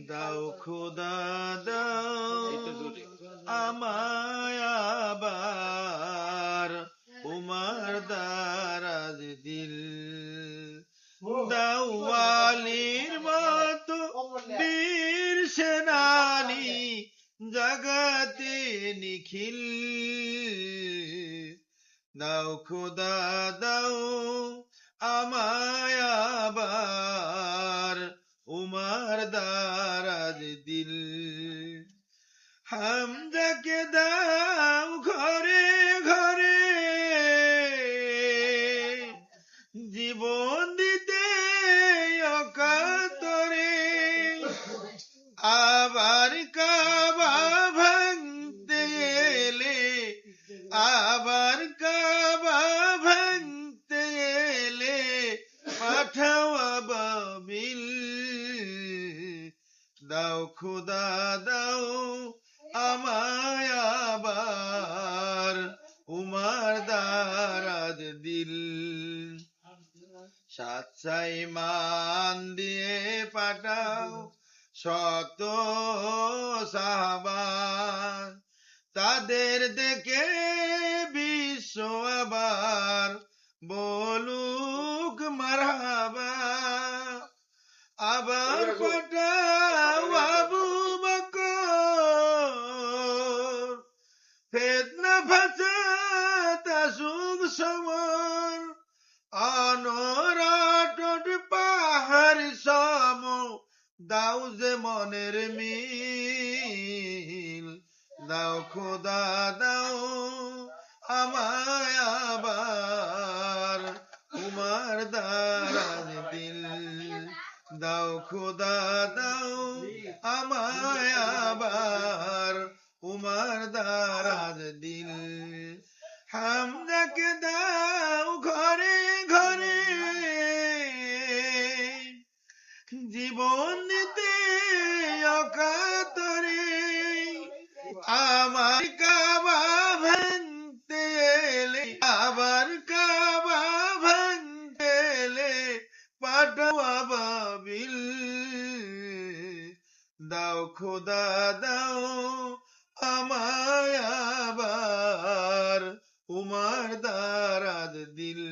দাও খোদা দাও আমায় আবার উমার দারাজ দিল দাও ওয়ালির মতো বীর সেনানি জগতে নিখিল দাও খোদা দাও আমায় আবার উমার দারাজ দিল হামজাকে দাও ঘরে ঘরে জীবন দিতে অকাতরে আবার কাবা ভাঙতে এলে আবার কাবা ভাঙতে এলে পাঠাও আবাবিল দাও খোদা দাও আমায় আবার উমার দারাজ দিল সাচ্চাই মান দিয়ে পাঠাও শত সাহাবা তাদের দেখে বিশ্ব আবার বলুক মারহাবা আবার পাঠাও আবু বকর ফিতনা ফাসাদ আসুক সমর অনরাটট পাহাড় সম দাও যে মনের মিল দাও খোদা দাও আমায় আবার উমার দারাজ দিল দাও খোদা দাও আমায় আবার উমার দারাজ দিল হামজাকে দাও ঘরে ঘরে জীবন দিতে অকাতরে আমার কাবা ভাঙতে এলে আবার কাবা ভাঙতে এলে পাঠাও আবাবিল দাও খোদা দাও আমায় আবার উমার দারাজ দিল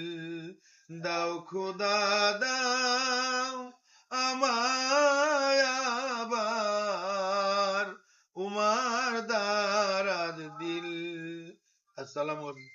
দাও খোদা দাও আমায় আবার উমার দারাজ দিল আসসালামু আলাইকুম